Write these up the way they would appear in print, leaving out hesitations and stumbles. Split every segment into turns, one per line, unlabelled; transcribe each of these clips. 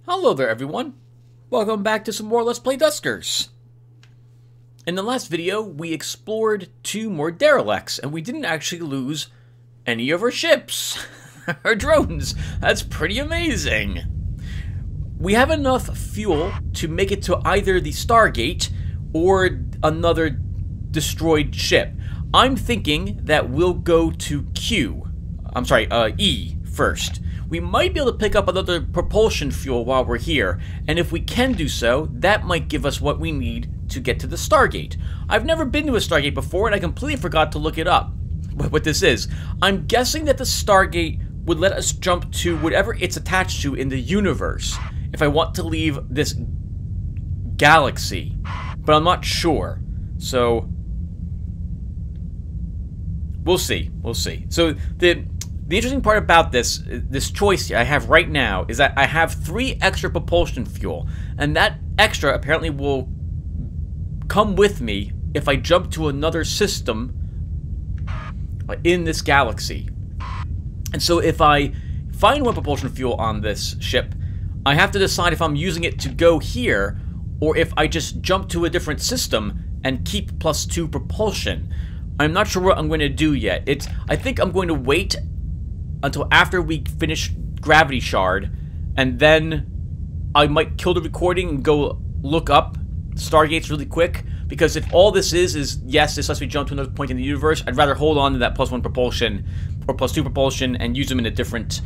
Hello there everyone, welcome back to some more Let's Play Duskers. In the last video, we explored 2 more derelicts, and we didn't actually lose any of our ships, our drones. That's pretty amazing. We have enough fuel to make it to either the Stargate or another destroyed ship. I'm thinking that we'll go to E first. We might be able to pick up another propulsion fuel while we're here, and if we can do so, that might give us what we need to get to the Stargate. I've never been to a Stargate before, and I completely forgot to look it up, what this is. I'm guessing that the Stargate would let us jump to whatever it's attached to in the universe, if I want to leave this galaxy, but I'm not sure, so we'll see, So the interesting part about this choice I have right now is that I have 3 extra propulsion fuel, and that extra apparently will come with me if I jump to another system in this galaxy. And so if I find 1 propulsion fuel on this ship, I have to decide if I'm using it to go here, or if I just jump to a different system and keep +2 propulsion. I'm not sure what I'm going to do yet. I think I'm going to wait until after we finish Gravity Shard, and then I might kill the recording and go look up Stargates really quick, because if all this is, yes, this lets me jump to another point in the universe, I'd rather hold on to that +1 propulsion, or +2 propulsion, and use them in a different,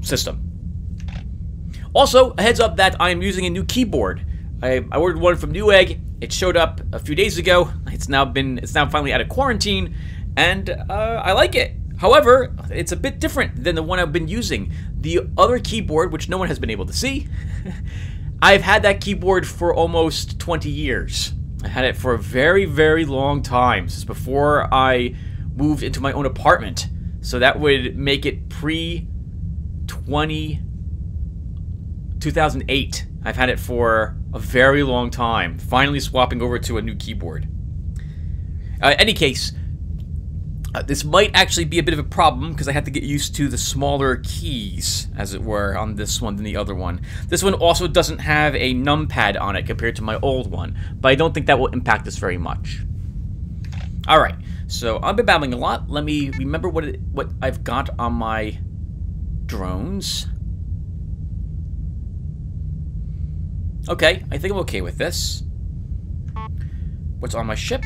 system. Also, a heads up that I am using a new keyboard. I ordered one from Newegg. It showed up a few days ago. It's now finally out of quarantine, and I like it. However, it's a bit different than the one I've been using. The other keyboard, which no one has been able to see, I've had that keyboard for almost 20 years. I had it for a very, very long time, since before I moved into my own apartment. So that would make it pre-2008. I've had it for a very long time, finally swapping over to a new keyboard. Any case, this might actually be a bit of a problem, because I have to get used to the smaller keys, as it were, on this one than the other one. This one also doesn't have a numpad on it compared to my old one, but I don't think that will impact us very much. Alright, so I've been babbling a lot. Let me remember what I've got on my drones. Okay, I think I'm okay with this. What's on my ship?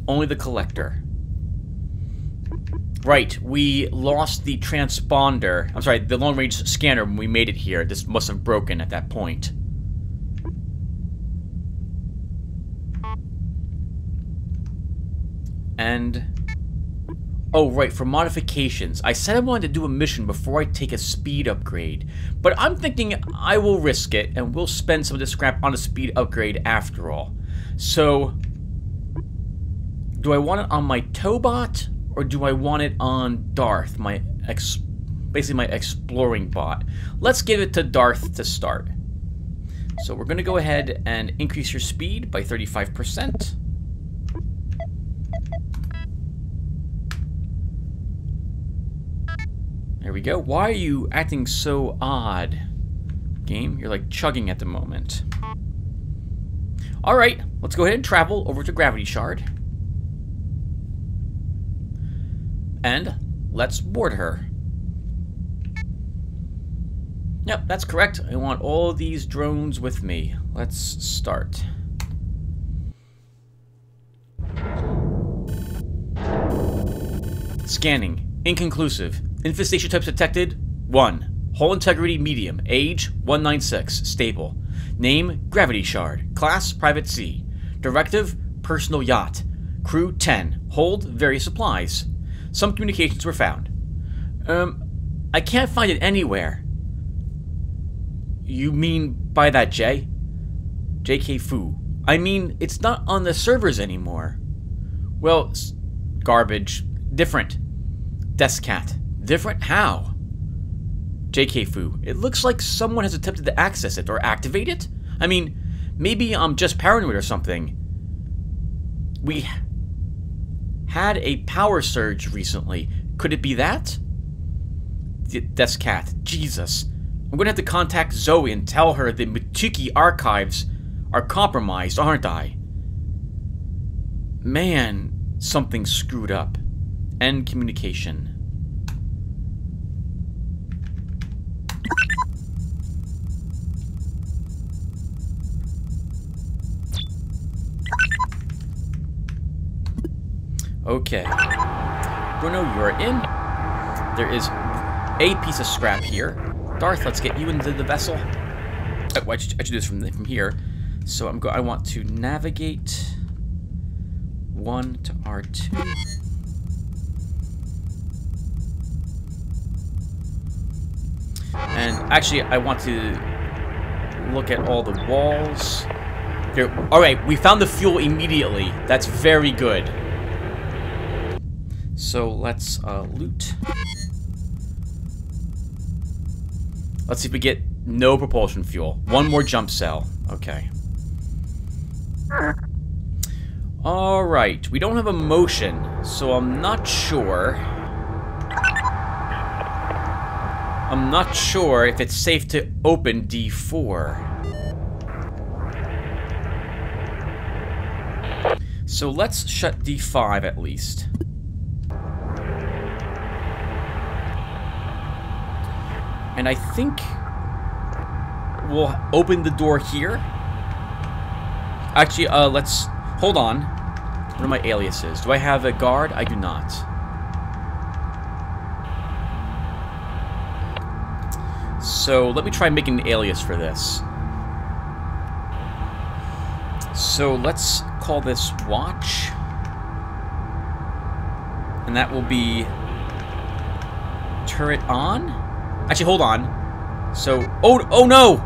Only the collector. Right, we lost the transponder. I'm sorry, the long-range scanner when we made it here. This must have broken at that point. And oh, right, for modifications. I said I wanted to do a mission before I take a speed upgrade, but I'm thinking I will risk it, and we'll spend some of this scrap on a speed upgrade after all. So do I want it on my Towbot, or do I want it on Darth, basically my exploring bot? Let's give it to Darth to start. So we're going to go ahead and increase your speed by 35%. There we go. Why are you acting so odd, game? You're like chugging at the moment. Alright, let's go ahead and travel over to Gravity Shard. And let's board her. Yep, that's correct. I want all these drones with me. Let's start. Scanning. Inconclusive. Infestation types detected. 1. Hull integrity medium. Age 196. Stable. Name Gravity Shard. Class Private Sea. Directive Personal Yacht. Crew 10. Hold various supplies. Some communications were found. I can't find it anywhere. You mean by that J? JK Fu. I mean, it's not on the servers anymore. Well, garbage. Different. Descat. Different how? JK Fu. It looks like someone has attempted to access it or activate it? I mean, maybe I'm just paranoid or something. We had a power surge recently. Could it be that? That's cat. Jesus. I'm gonna have to contact Zoe and tell her the Matuki archives are compromised, aren't I? Man, something screwed up. End communication. Okay. Bruno, you're in. There is a piece of scrap here. Darth, let's get you into the vessel. Oh, I should do this from here. So I want to navigate 1 to R2. And actually, I want to look at all the walls. Here. All right, we found the fuel immediately. That's very good. So let's loot. Let's see if we get no propulsion fuel. One more jump cell. Okay. Alright, we don't have a motion, so I'm not sure. I'm not sure if it's safe to open D4. So let's shut D5 at least. And I think we'll open the door here. Actually, let's... Hold on. What are my aliases? Do I have a guard? I do not. So, let me try making an alias for this. So, let's call this Watch. And that will be... Turret on? Actually, hold on. So, oh no!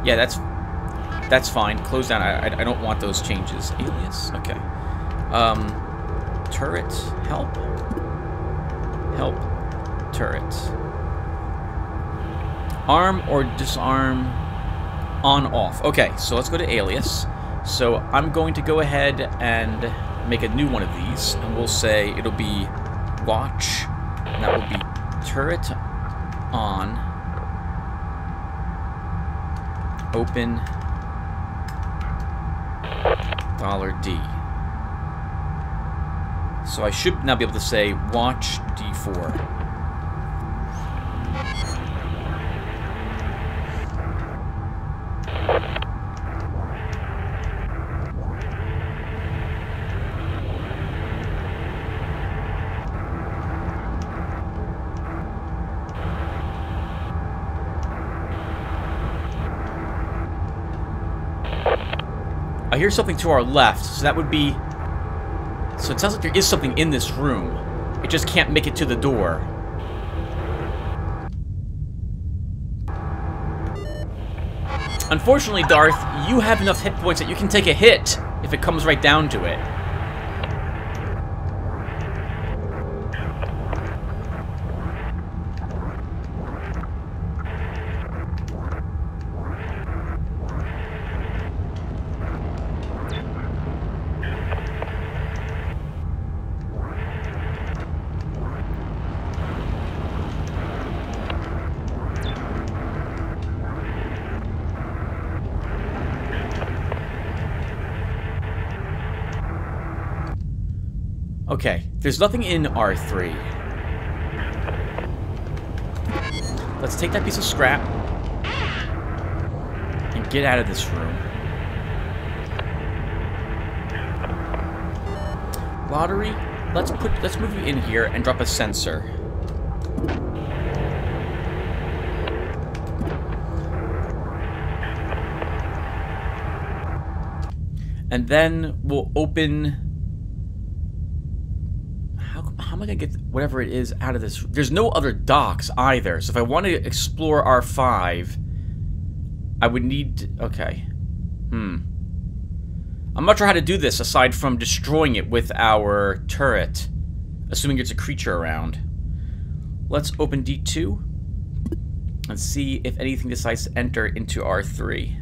Yeah, that's fine. Close down. I don't want those changes. Alias? Okay. Turret. Help. Help. Turret. Arm or disarm. On, off. Okay, so let's go to alias. So I'm going to go ahead and make a new one of these. And we'll say it'll be Watch. And that will be turret on. Open $D. So I should now be able to say Watch D4. I hear something to our left, so that would be... So it sounds like there is something in this room. It just can't make it to the door. Unfortunately, Darth, you have enough hit points that you can take a hit if it comes right down to it. Okay, there's nothing in R3. Let's take that piece of scrap and get out of this room. Lotaeri, let's move you in here and drop a sensor. And then we'll open... How am I going to get whatever it is out of this? There's no other docks either. So if I want to explore R5, I would need... Okay. I'm not sure how to do this aside from destroying it with our turret. Assuming there's a creature around. Let's open D2. And see if anything decides to enter into R3.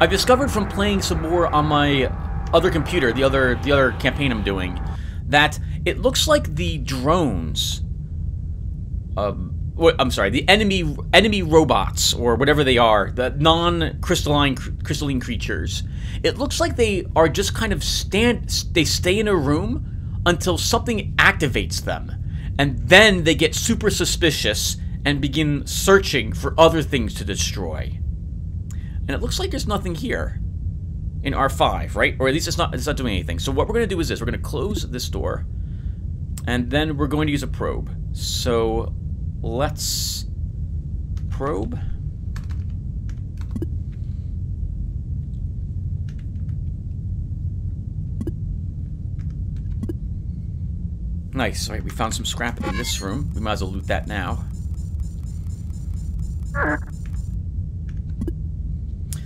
I've discovered from playing some more on my other computer, the other campaign I'm doing, that it looks like the drones, I'm sorry, the enemy robots, or whatever they are, the non-crystalline creatures, it looks like they are just kind of they stay in a room until something activates them, and then they get super suspicious and begin searching for other things to destroy. And it looks like there's nothing here in R5, right? Or at least it's not doing anything. So what we're going to do is this. We're going to close this door, and then we're going to use a probe. So let's probe. Nice. All right, we found some scrap in this room. We might as well loot that now.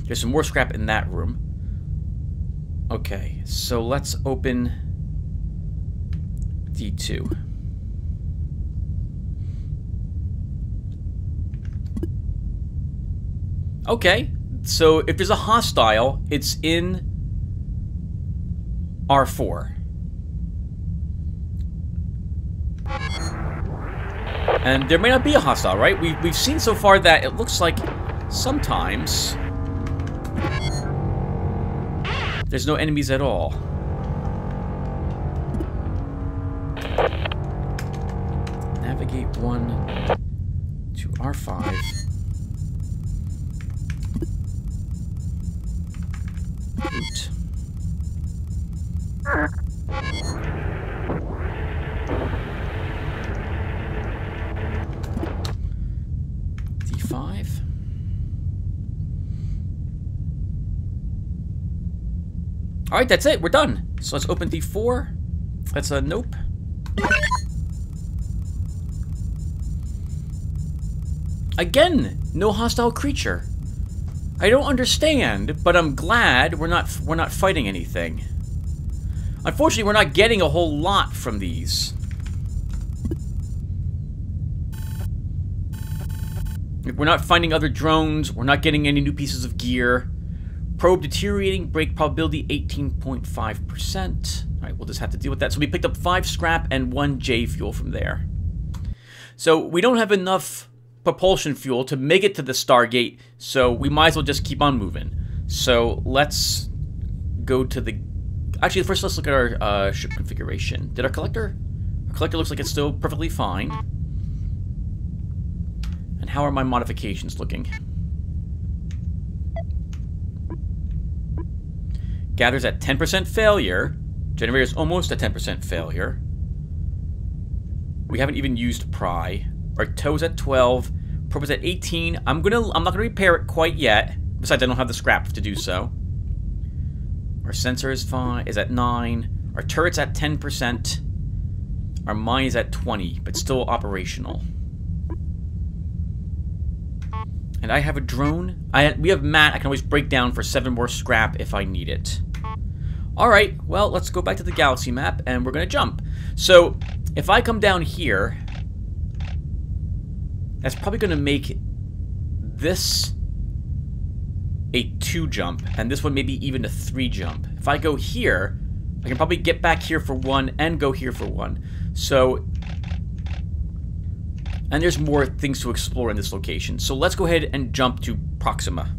There's some more scrap in that room. Okay, so let's open D2. Okay, so if there's a hostile, it's in R4. And there may not be a hostile, right? We've seen so far that it looks like sometimes there's no enemies at all. Navigate 1 to R5. Loot. D5. Alright, that's it. We're done. So let's open D4. That's a nope. Again, no hostile creature. I don't understand, but I'm glad we're not fighting anything. Unfortunately, we're not getting a whole lot from these. We're not finding other drones. We're not getting any new pieces of gear. Probe deteriorating, break probability 18.5%. Alright, we'll just have to deal with that. So we picked up 5 scrap and 1 J fuel from there. So we don't have enough propulsion fuel to make it to the Stargate, so we might as well just keep on moving. So let's go to the... Actually, first let's look at our ship configuration. Did our collector... Our collector looks like it's still perfectly fine. And how are my modifications looking? Gathers at 10% failure. Generator's almost at 10% failure. We haven't even used pry. Our tow's at 12. Probe is at 18. I'm not gonna repair it quite yet. Besides, I don't have the scrap to do so. Our sensor is at 9. Our turret's at 10%. Our mine is at 20, but still operational. And I have a drone. We have mat. I can always break down for 7 more scrap if I need it. Alright, well, let's go back to the galaxy map, and we're going to jump. So, if I come down here, that's probably going to make this a 2 jump, and this one maybe even a 3 jump. If I go here, I can probably get back here for 1 and go here for 1. So, and there's more things to explore in this location. So let's go ahead and jump to Proxima.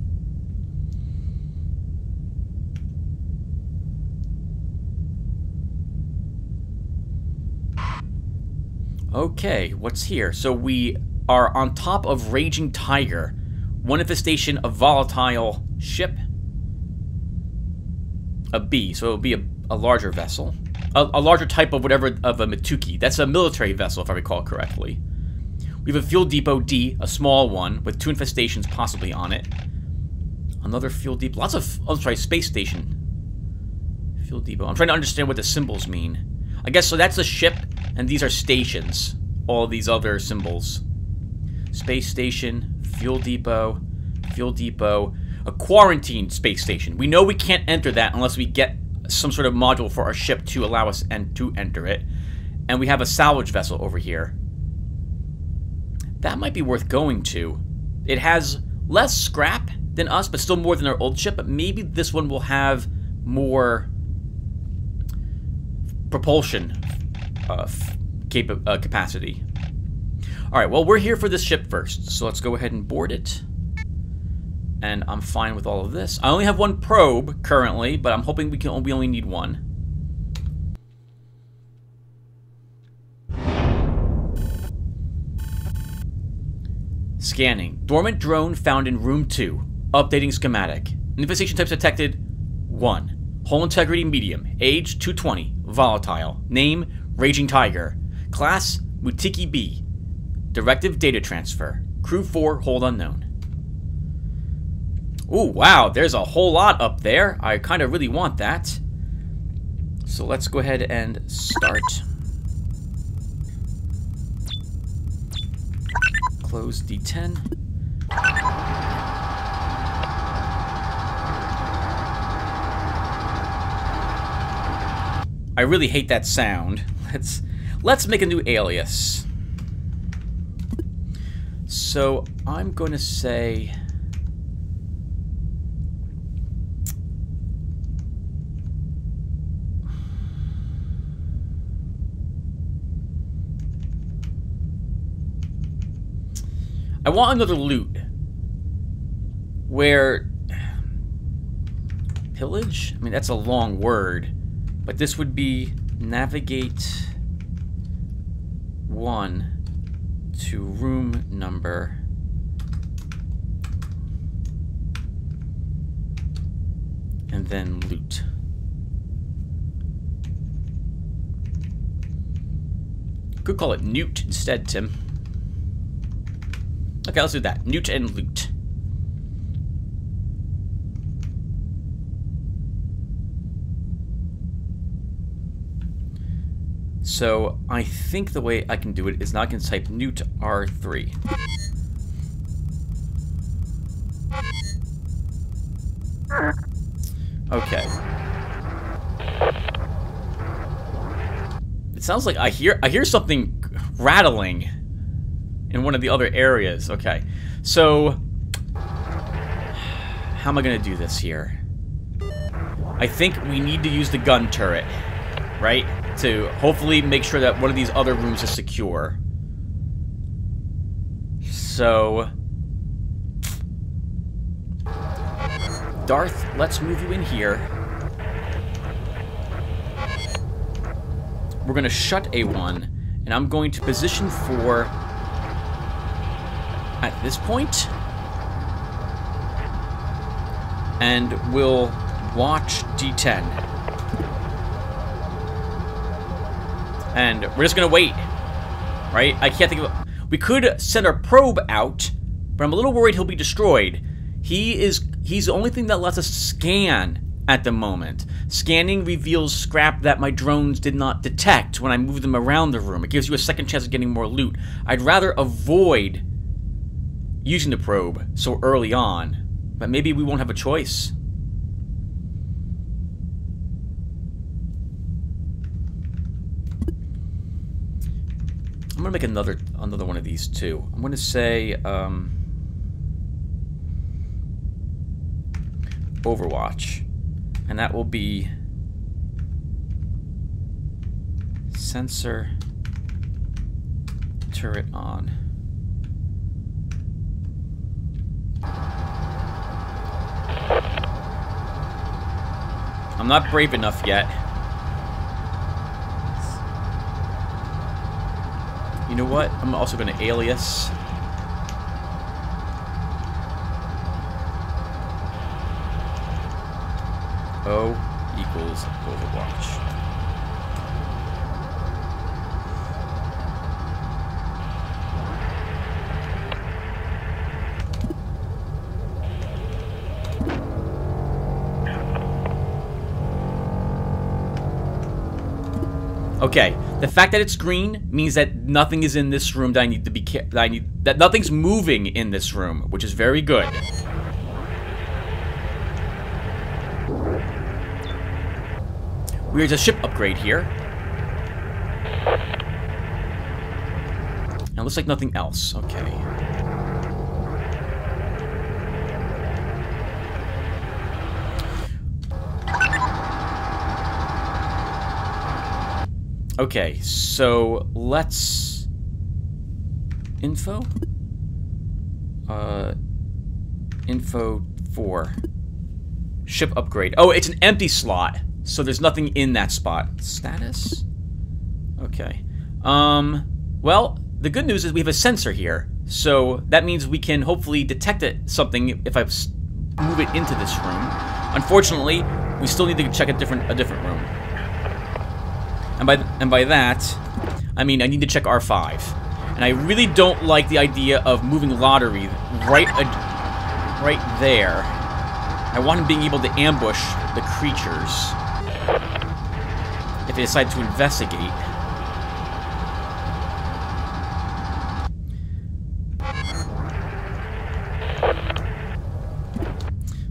Okay, what's here? So we are on top of Raging Tiger, one infestation of volatile ship. A B, so it'll be a larger vessel. A larger type of whatever, of a Matuki. That's a military vessel, if I recall correctly. We have a fuel depot D, a small one, with 2 infestations possibly on it. Another fuel depot. Lots of... Oh, sorry, space station. Fuel depot. I'm trying to understand what the symbols mean. I guess, so that's a ship, and these are stations. All of these other symbols. Space station, fuel depot, a quarantine space station. We know we can't enter that unless we get some sort of module for our ship to allow us to enter it. And we have a salvage vessel over here. That might be worth going to. It has less scrap than us, but still more than our old ship. But maybe this one will have more propulsion capacity. Alright, well, we're here for this ship first, so let's go ahead and board it. And I'm fine with all of this. I only have one probe currently, but I'm hoping we only need one. Scanning. Dormant drone found in room 2. Updating schematic. Infestation types detected. 1. Hull integrity medium. Age 220. Volatile. Name Raging Tiger. Class Mutiki B. Directive data transfer. Crew 4 hold unknown. Ooh, wow, there's a whole lot up there. I kind of really want that. So let's go ahead and start. Close D10. I really hate that sound. Let's make a new alias. So I'm going to say I want another loot where pillage? I mean, that's a long word, but this would be navigate 1 to room number and then loot. Could call it Newt instead, Tim. Okay, let's do that. Newt and loot. So, I think the way I can do it is now I can type Newt R3. Okay. It sounds like I hear something rattling in one of the other areas. Okay. So, how am I going to do this here? I think we need to use the gun turret, right? To hopefully make sure that one of these other rooms is secure. So, Darth, let's move you in here. We're going to shut A1, and I'm going to position 4 at this point, and we'll watch D10. And we're just gonna wait, right? I can't think of... We could send our probe out, but I'm a little worried he'll be destroyed. He's the only thing that lets us scan at the moment. Scanning reveals scrap that my drones did not detect when I move them around the room. It gives you a second chance of getting more loot. I'd rather avoid using the probe so early on, but maybe we won't have a choice. I'm gonna make another one of these too. I'm gonna say Overwatch, and that will be sensor turret on. I'm not brave enough yet. You know what? I'm also going to alias. O equals Overwatch. Okay, the fact that it's green means that nothing is in this room that I need to be that nothing's moving in this room, which is very good. There's a ship upgrade here. And it looks like nothing else. Okay. Okay, so let's... Info? Info 4. Ship upgrade. Oh, it's an empty slot. So there's nothing in that spot. Status? Okay. Well, the good news is we have a sensor here. So that means we can hopefully detect something if I move it into this room. Unfortunately, we still need to check a different room. And by that, I mean I need to check R5. And I really don't like the idea of moving Lotaeri right there. I want him being able to ambush the creatures if they decide to investigate.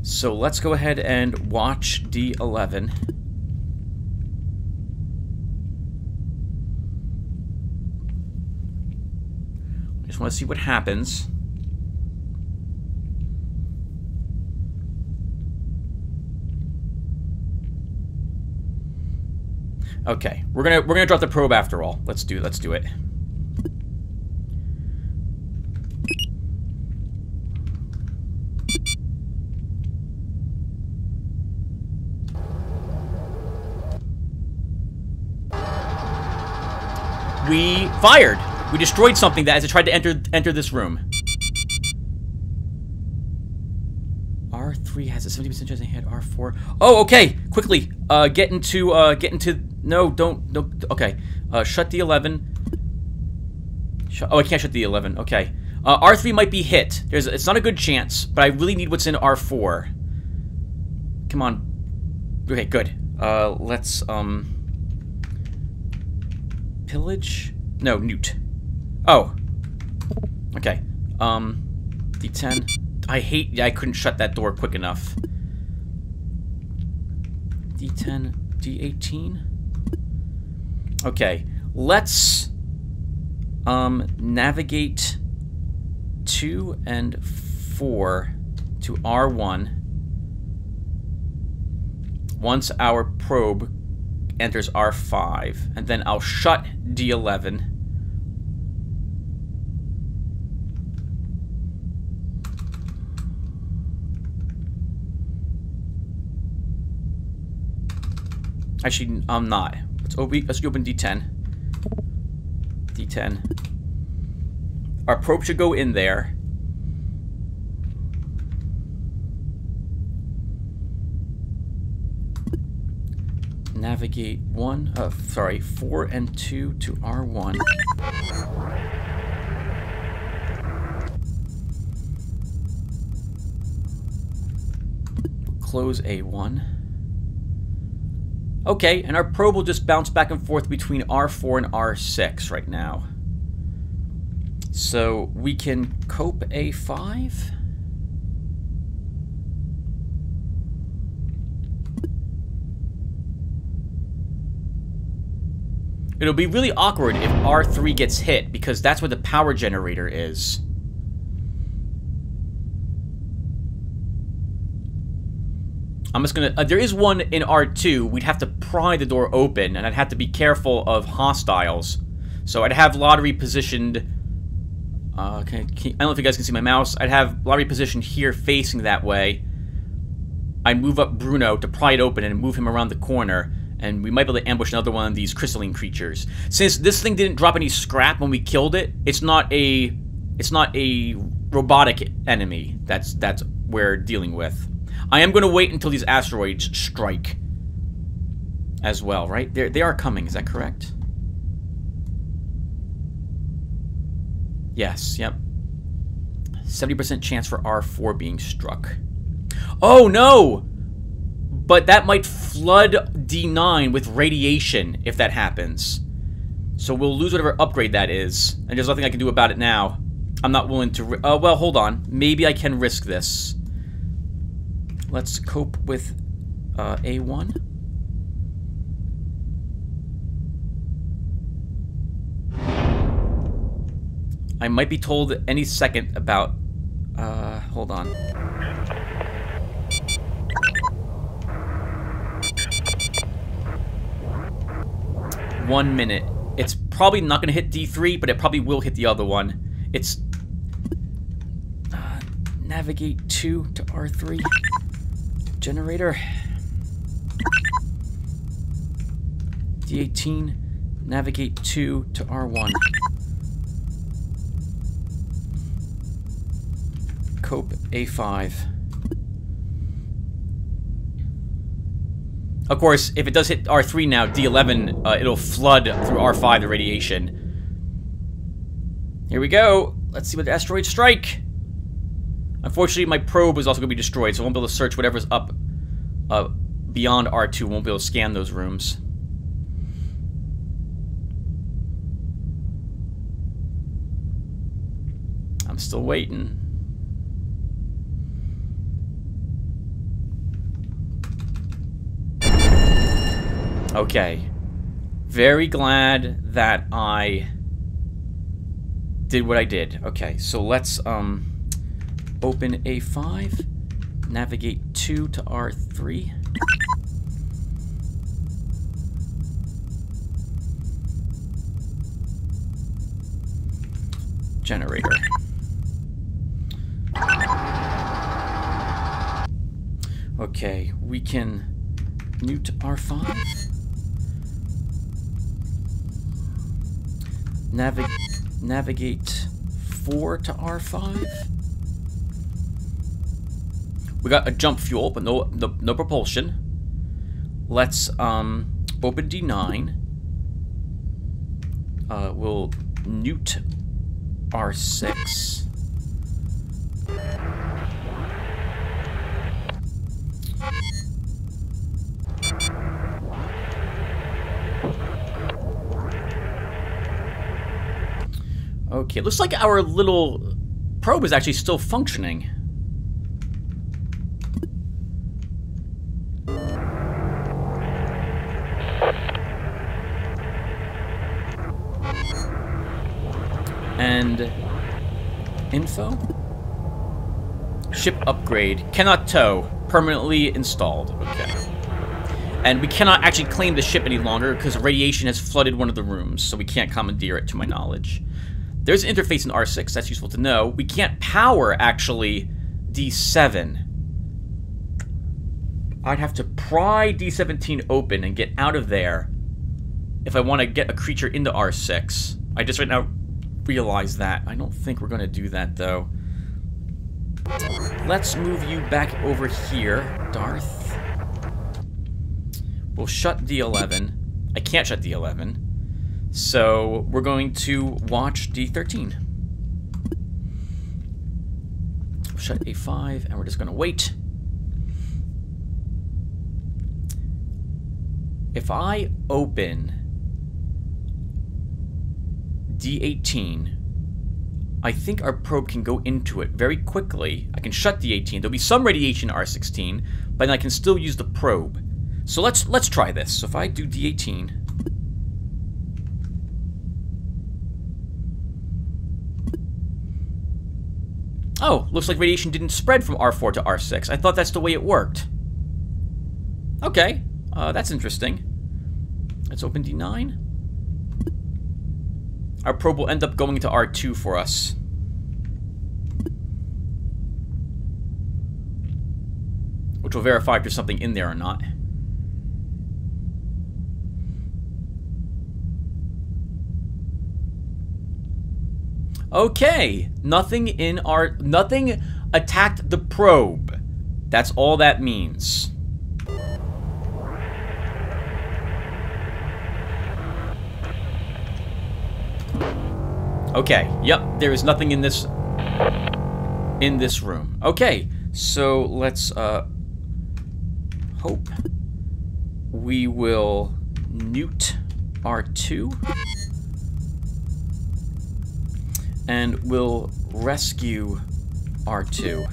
So let's go ahead and watch D11. I just want to see what happens. Okay, we're gonna drop the probe after all. Let's do it. We fired. We destroyed something that as it tried to enter this room. R3 has a 70% chance they hit R4. Oh, okay. Quickly, get into. No, don't. Okay, shut the 11. Oh, I can't shut the 11. Okay, R3 might be hit. It's not a good chance, but I really need what's in R4. Come on. Okay, good. Let's pillage. No, newt. Oh. Okay. D10. I couldn't shut that door quick enough. D10, D18. Okay, let's navigate 2 and 4 to R1 once our probe enters R5, and then I'll shut D11. Actually, I'm not. Let's open D10. D10. Our probe should go in there. Navigate 4 and 2 to R1. Close A1. Okay, and our probe will just bounce back and forth between R4 and R6 right now. So we can cope A5. It'll be really awkward if R3 gets hit, because that's where the power generator is. I'm just gonna... there is one in R2. We'd have to pry the door open, and I'd have to be careful of hostiles. So I'd have Lotaeri positioned... I don't know if you guys can see my mouse. I'd have Lotaeri positioned here facing that way. I'd move up Bruno to pry it open and move him around the corner. And we might be able to ambush another one of these crystalline creatures. Since this thing didn't drop any scrap when we killed it, it's not a robotic enemy that's we're dealing with. I am going to wait until these asteroids strike as well, right? They are coming, is that correct? Yes, yep. 70% chance for R4 being struck. Oh, no! But that might flood D9 with radiation if that happens. So we'll lose whatever upgrade that is. And there's nothing I can do about it now. I'm not willing to... well, hold on. Maybe I can risk this. Let's cope with A1. I might be told any second about... hold on. 1 minute. It's probably not going to hit D3, but it probably will hit the other one. It's... navigate 2 to R3. Generator. D18. Navigate 2 to R1. Cope A5. Of course, if it does hit R3 now, D11, it'll flood through R5, the radiation. Here we go. Let's see what the asteroids strike. Unfortunately, my probe is also going to be destroyed, so I won't be able to search whatever's up beyond R2. Won't be able to scan those rooms. I'm still waiting. Okay. Very glad that I did what I did. Okay, so let's open A5, navigate 2 to R3. Generator. Okay, we can mute R5. Navigate 4 to R5. We got a jump fuel, but no propulsion. Let's open D9. We'll newt R6. Okay, looks like our little probe is actually still functioning. And info? Ship upgrade. Cannot tow. Permanently installed. Okay. And we cannot actually claim the ship any longer because radiation has flooded one of the rooms, so we can't commandeer it to my knowledge. There's an interface in R6, that's useful to know. We can't power, actually, D7. I'd have to pry D17 open and get out of there if I want to get a creature into R6. I just right now realize that. I don't think we're going to do that, though. Let's move you back over here, Darth. We'll shut D11. I can't shut D11. So we're going to watch D13. Shut A5, and we're just going to wait. If I open D18, I think our probe can go into it very quickly. I can shut D18. There'll be some radiation in R16, but then I can still use the probe. So let's try this. So if I do D18. Oh, looks like radiation didn't spread from R4 to R6. I thought that's the way it worked. Okay, that's interesting. Let's open D9. Our probe will end up going into R2 for us. Which will verify if there's something in there or not. Okay, nothing attacked the probe. That's all that means. Okay, yep, there is nothing in this room. Okay, so let's hope we will newt R2. And we'll rescue R2.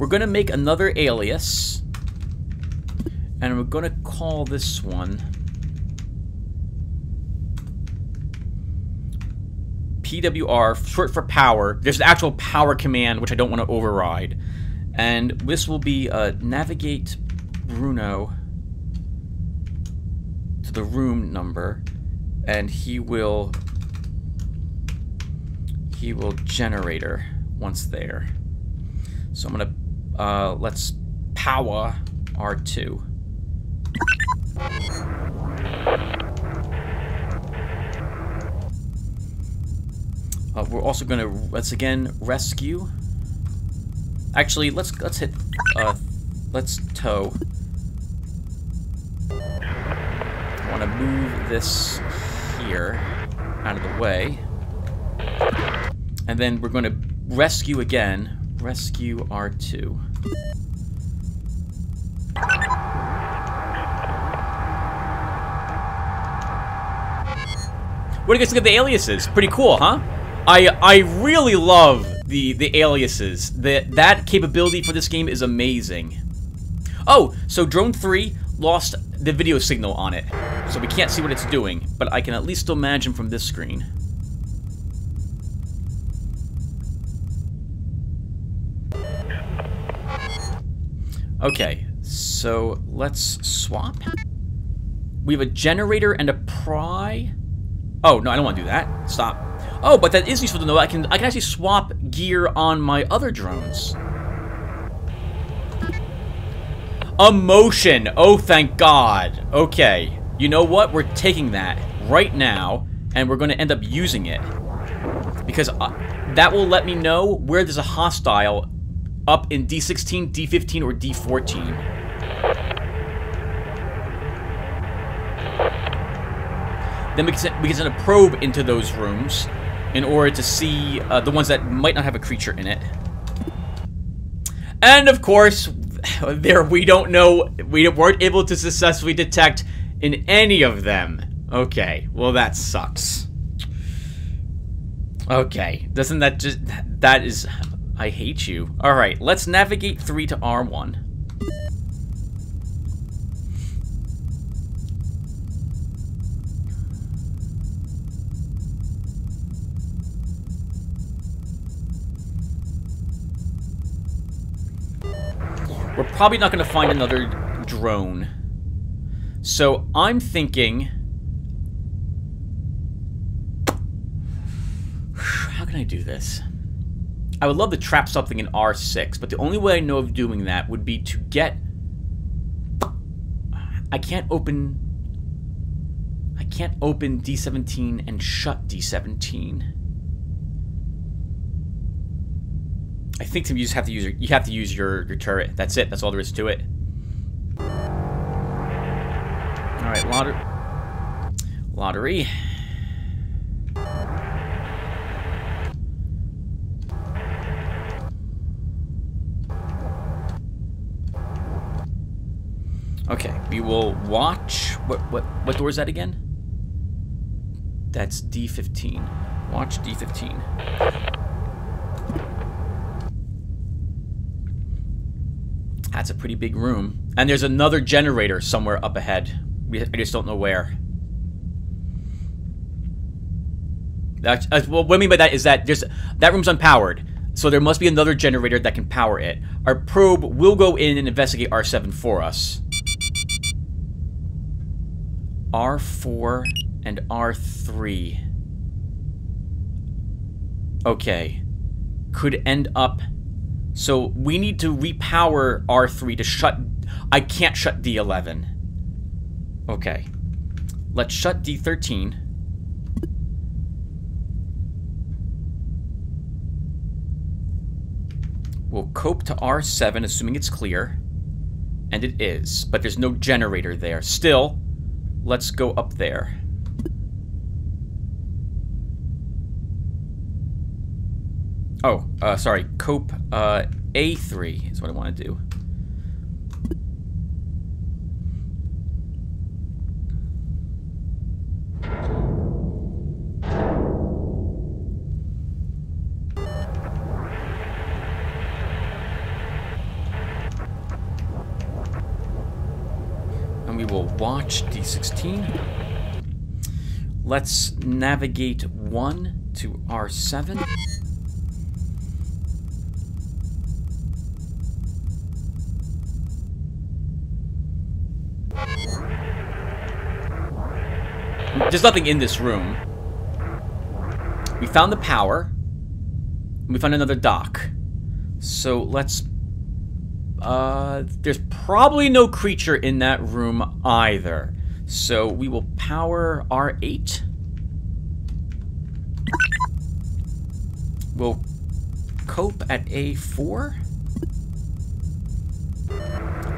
we're going to make another alias. And we're going to call this one PWR, short for power. There's an actual power command, which I don't want to override. And this will be navigate Bruno to the room number. And he will generator once there. So I'm gonna let's power R2. We're also gonna let's again rescue. Actually, let's hit let's tow. I want to move this here out of the way. And then we're going to rescue again. Rescue R2. What do you guys think of the aliases? Pretty cool, huh? I really love the aliases. That capability for this game is amazing. Oh, so Drone 3 lost the video signal on it. So we can't see what it's doing, but I can at least still imagine from this screen. Okay, so let's swap. We have a generator and a pry. Oh, no, I don't want to do that. Stop. Oh, but that is useful to know. I can actually swap gear on my other drones. Emotion. Oh, thank God. Okay. You know what? We're taking that right now, and we're going to end up using it. Because that will let me know where there's a hostile up in D16, D15, or D14. Then we can send a probe into those rooms in order to see the ones that might not have a creature in it. And of course, there we don't know, we weren't able to successfully detect in any of them. Okay, well that sucks. Okay, doesn't that just, that is, I hate you. Alright, let's navigate 3 to R1. We're probably not going to find another drone. So I'm thinking... How can I do this? I would love to trap something in R6, but the only way I know of doing that would be to get... I can't open D17 and shut D17. I think you just have to use your turret. That's it. That's all there is to it. All right, lottery. Okay, we will watch. What door is that again? That's D15. Watch D15. That's a pretty big room. And there's another generator somewhere up ahead. I just don't know where. Well, what I mean by that is that that room's unpowered. So there must be another generator that can power it. Our probe will go in and investigate R7 for us. R4 and R3. Okay. Could end up... So we need to repower R3 to shut... I can't shut D11. Okay. Let's shut D13. We'll cope to R7, assuming it's clear. And it is. But there's no generator there. Still, let's go up there. Oh, sorry. Cope A3 is what I want to do. watch, D16. Let's navigate 1 to R7. There's nothing in this room. We found the power. We found another dock. So let's... there's probably no creature in that room either. So we will power R8. We'll cope at A4.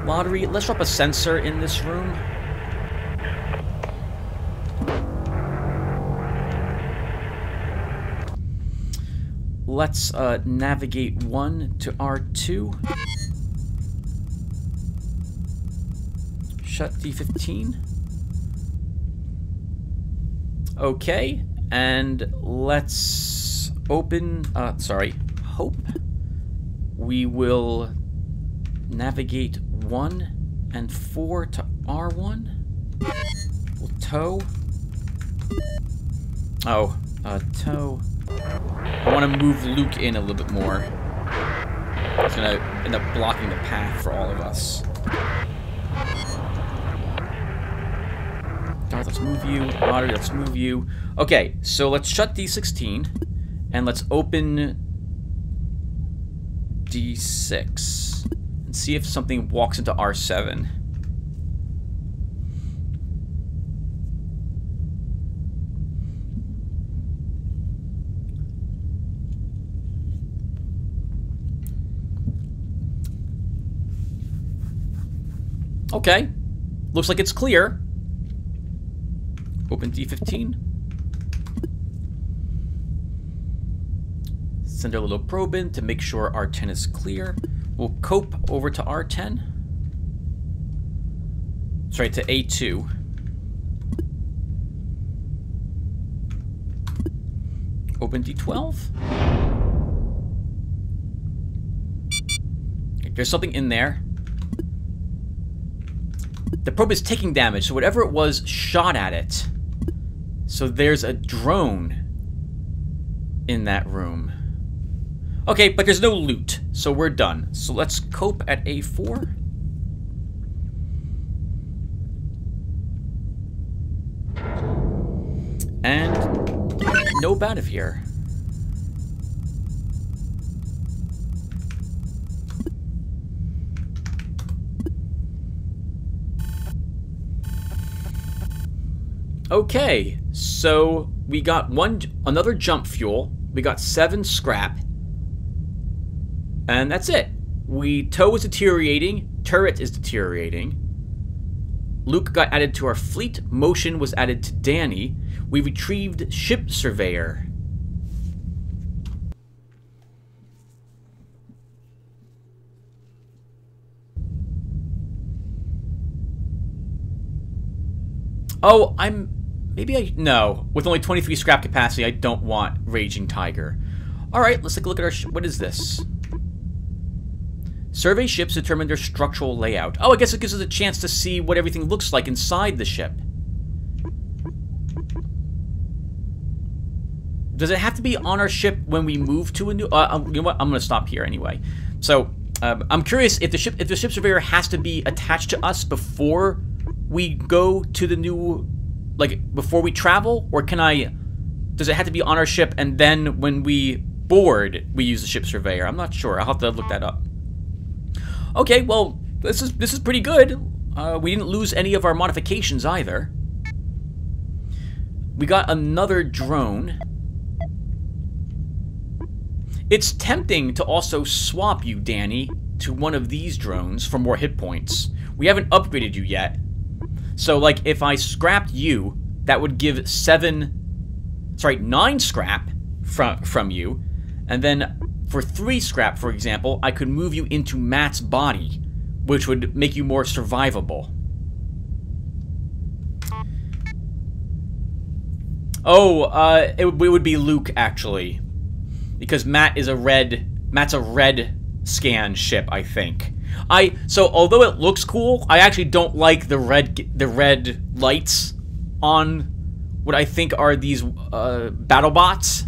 Lotaeri, let's drop a sensor in this room. Let's navigate 1 to R2. Shut D15. Okay, and let's open, hope. We will navigate 1 and 4 to R1. We'll tow. Oh, tow. I want to move Luke in a little bit more. It's going to end up blocking the path for all of us. Darth, let's move you. Lotaeri, let's move you. Okay, so let's shut D16. And let's open D6. And see if something walks into R7. Okay. Looks like it's clear. Open D15. Send our little probe in to make sure R10 is clear. We'll cope over to R10. Sorry, to A2. Open D12. There's something in there. The probe is taking damage, so whatever it was shot at it. So there's a drone in that room. Okay, but there's no loot, so we're done. So let's cope at A4. And no out of here. Okay, so we got another jump fuel. We got 7 scrap. And that's it. Tow is deteriorating. Turret is deteriorating. Luke got added to our fleet. Motion was added to Danny. We retrieved ship surveyor. Oh, no. With only 23 scrap capacity, I don't want Raging Tiger. Alright, let's take a look at our ship. What is this? Survey ships, determine their structural layout. Oh, I guess it gives us a chance to see what everything looks like inside the ship. Does it have to be on our ship when we move to a new... you know what? I'm going to stop here anyway. So, I'm curious if the ship surveyor has to be attached to us before we go to the new... Like, before we travel? Or does it have to be on our ship and then when we board, we use the ship surveyor? I'm not sure. I'll have to look that up. Okay, well, this is pretty good. We didn't lose any of our modifications either. We got another drone. It's tempting to also swap you, Danny, to one of these drones for more hit points. We haven't upgraded you yet. So, like, if I scrapped you, that would give 9 scrap from you. And then for 3 scrap, for example, I could move you into Matt's body, which would make you more survivable. Oh, it would be Luke, actually. Because Matt's a red scan ship, I think. So although it looks cool, I actually don't like the red lights on what I think are these battle bots.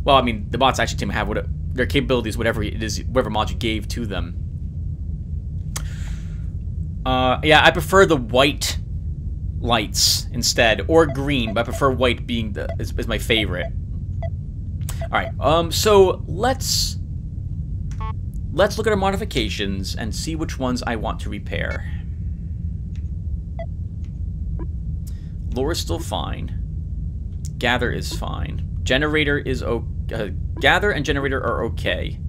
Well, I mean, the bots actually seem to have their capabilities, whatever it is, whatever mod you gave to them. Yeah, I prefer the white lights instead, or green, but I prefer white being is my favorite. All right, so let's look at our modifications and see which ones I want to repair. Lore is still fine. Gather is fine. Generator is gather and generator are okay.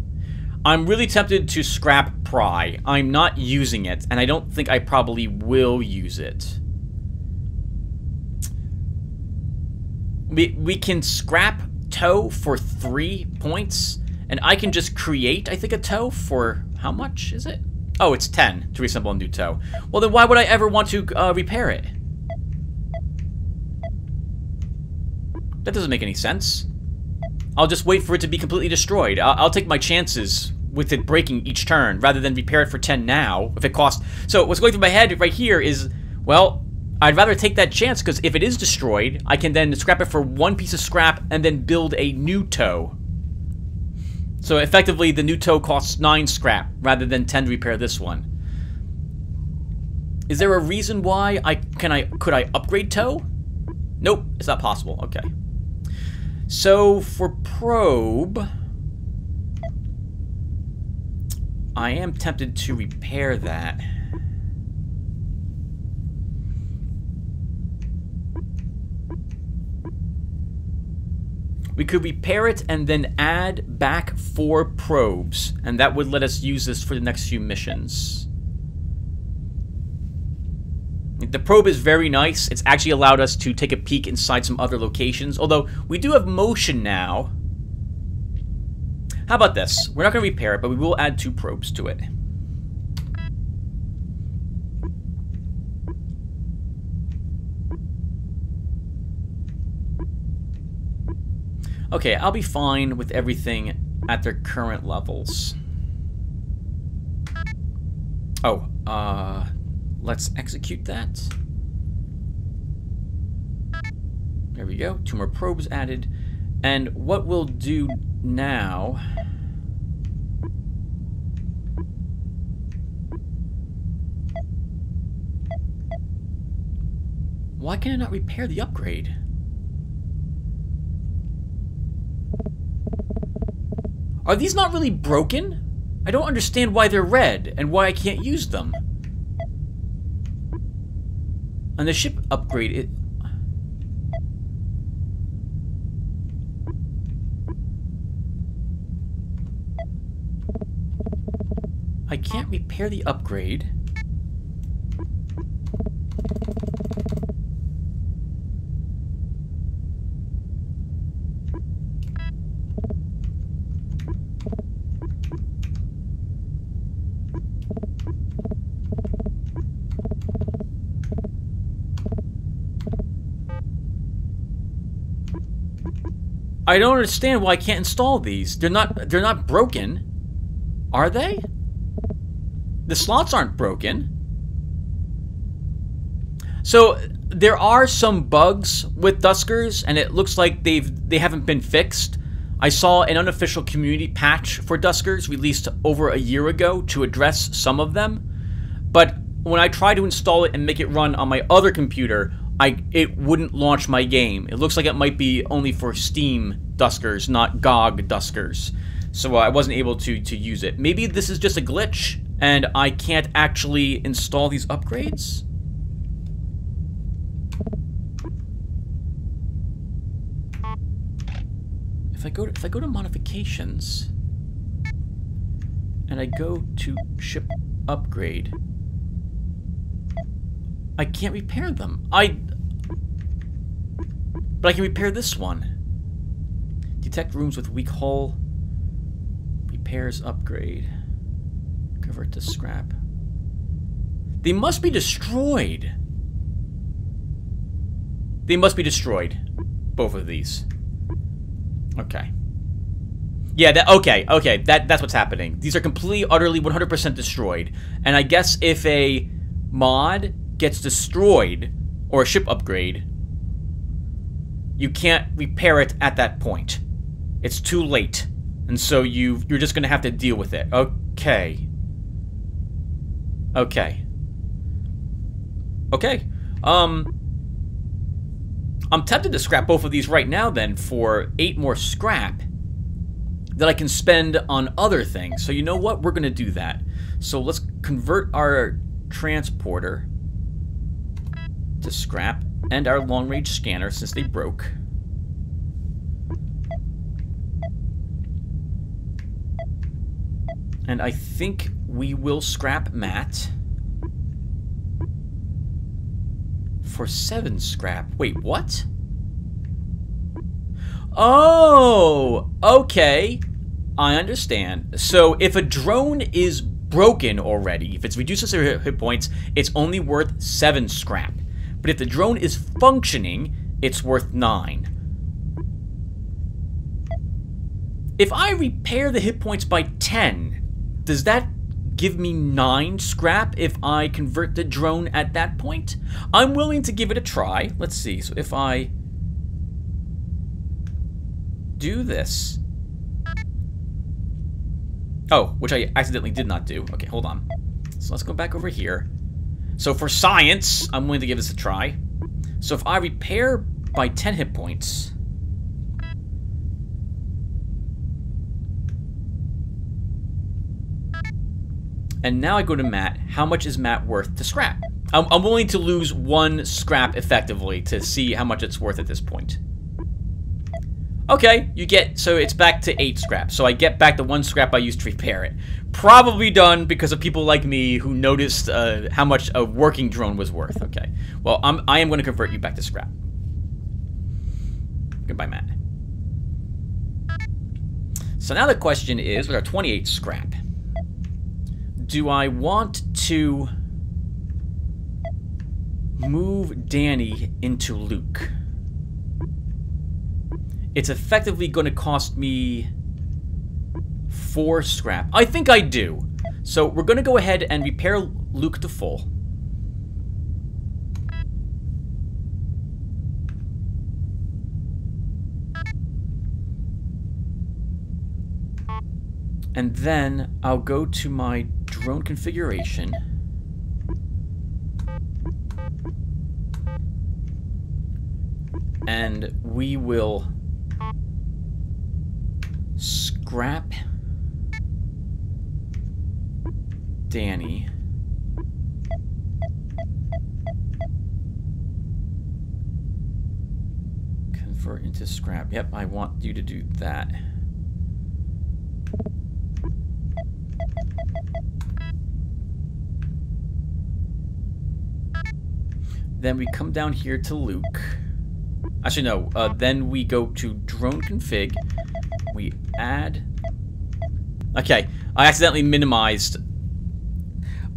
I'm really tempted to scrap pry. I'm not using it, and I don't think I probably will use it. We can scrap tow for 3 points, and I can just create, I think, a tow for how much is it? Oh, it's 10 to reassemble a new tow. Well, then why would I ever want to repair it? That doesn't make any sense. I'll just wait for it to be completely destroyed. I'll take my chances with it breaking each turn, rather than repair it for 10 now, if it costs... So, what's going through my head right here is, well, I'd rather take that chance, because if it is destroyed, I can then scrap it for 1 piece of scrap, and then build a new tow. So, effectively, the new tow costs 9 scrap, rather than 10 to repair this one. Is there a reason why could I upgrade tow? Nope, it's not possible. Okay. So, for probe, I am tempted to repair that. We could repair it and then add back 4 probes, and that would let us use this for the next few missions. The probe is very nice. It's actually allowed us to take a peek inside some other locations, although we do have motion now. How about this? We're not going to repair it, but we will add 2 probes to it. Okay, I'll be fine with everything at their current levels. Oh, let's execute that. There we go. 2 more probes added. And what we'll do now... Why can I not repair the upgrade? Are these not really broken? I don't understand why they're red and why I can't use them. And the ship upgrade, I can't repair the upgrade. I don't understand why I can't install these. They're not broken. Are they? The slots aren't broken. So there are some bugs with Duskers, and it looks like they haven't been fixed. I saw an unofficial community patch for Duskers released over a year ago to address some of them. But when I tried to install it and make it run on my other computer, it wouldn't launch my game. It looks like it might be only for Steam Duskers, not GOG Duskers. So I wasn't able to use it. Maybe this is just a glitch, and I can't actually install these upgrades? If I go to modifications, and I go to ship upgrade, I can't repair them. But I can repair this one. Detect rooms with weak hull. Repairs upgrade. Convert to scrap. They must be destroyed. They must be destroyed. Both of these. Okay. Yeah, okay, that's what's happening. These are completely, utterly, 100% destroyed. And I guess if a mod gets destroyed, or a ship upgrade, you can't repair it at that point. It's too late. And so you're just gonna have to deal with it. Okay. Okay. Okay. I'm tempted to scrap both of these right now then for 8 more scrap that I can spend on other things. So you know what? We're gonna do that. So let's convert our transporter to scrap and our long-range scanner since they broke. And I think we will scrap Matt for 7 scrap. Wait, what? Oh, okay. I understand. So if a drone is broken already, if it's reduced to hit points, it's only worth 7 scrap. But if the drone is functioning, it's worth 9. If I repair the hit points by 10, does that give me 9 scrap if I convert the drone at that point? I'm willing to give it a try. Let's see. So if I do this. Oh, which I accidentally did not do. Okay, hold on. So let's go back over here. So for science, I'm willing to give this a try. So if I repair by 10 hit points, and now I go to Matt, how much is Matt worth to scrap? I'm willing to lose 1 scrap effectively to see how much it's worth at this point. Okay, you get, so it's back to 8 scrap. So I get back the 1 scrap I used to repair it. Probably done because of people like me who noticed how much a working drone was worth. Okay, well, I am going to convert you back to scrap. Goodbye, Matt. So now the question is, with our 28 scrap, do I want to move Danny into Luke? It's effectively going to cost me 4 scrap. I think I do. So we're going to go ahead and repair Luke to full. And then I'll go to my drone configuration. And we will scrap Danny. Convert into scrap. Yep, I want you to do that. Then we come down here to Luke. Actually, no. Then we go to drone config. We add... Okay, I accidentally minimized...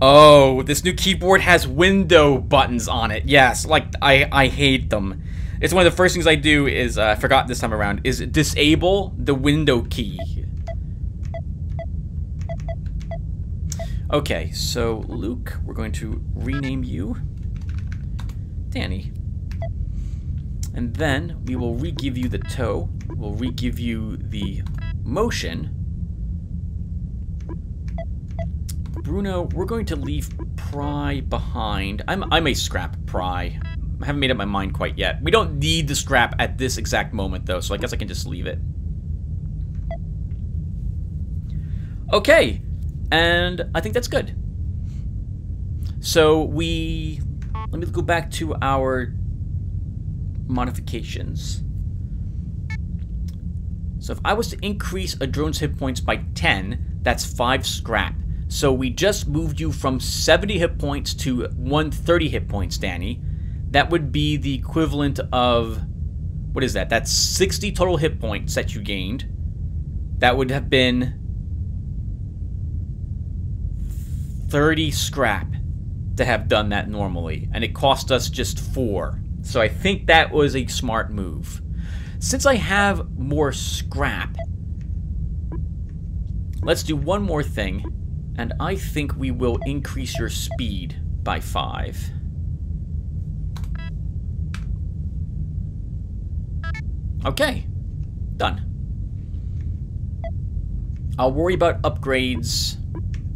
Oh, this new keyboard has window buttons on it. Yes, like, I hate them. It's one of the first things I do is, I forgot this time around, is disable the window key. Okay, so Luke, we're going to rename you Danny. And then we will re-give you the tow. We'll re-give you the motion. Bruno, we're going to leave Pry behind. I may scrap Pry. I haven't made up my mind quite yet. We don't need the scrap at this exact moment, though, so I guess I can just leave it. Okay, and I think that's good. So let me go back to our modifications. So if I was to increase a drone's hit points by 10, that's 5 scrap. So we just moved you from 70 hit points to 130 hit points, Danny. That would be the equivalent of, what is that? That's 60 total hit points that you gained. That would have been 30 scrap to have done that normally. And it cost us just 4. So I think that was a smart move. Since I have more scrap, let's do one more thing, and I think we will increase your speed by 5. Okay, done. I'll worry about upgrades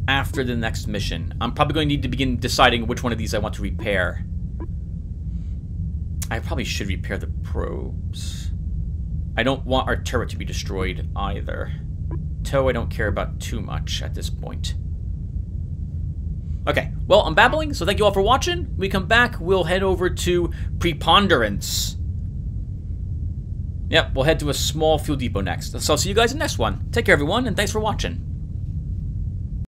after the next mission. I'm probably going to need to begin deciding which one of these I want to repair. I probably should repair the probes. I don't want our turret to be destroyed either. Tow I don't care about too much at this point. Okay, well, I'm babbling, so thank you all for watching. When we come back, we'll head over to Preponderance. Yep, we'll head to a small fuel depot next. So I'll see you guys in the next one. Take care, everyone, and thanks for watching.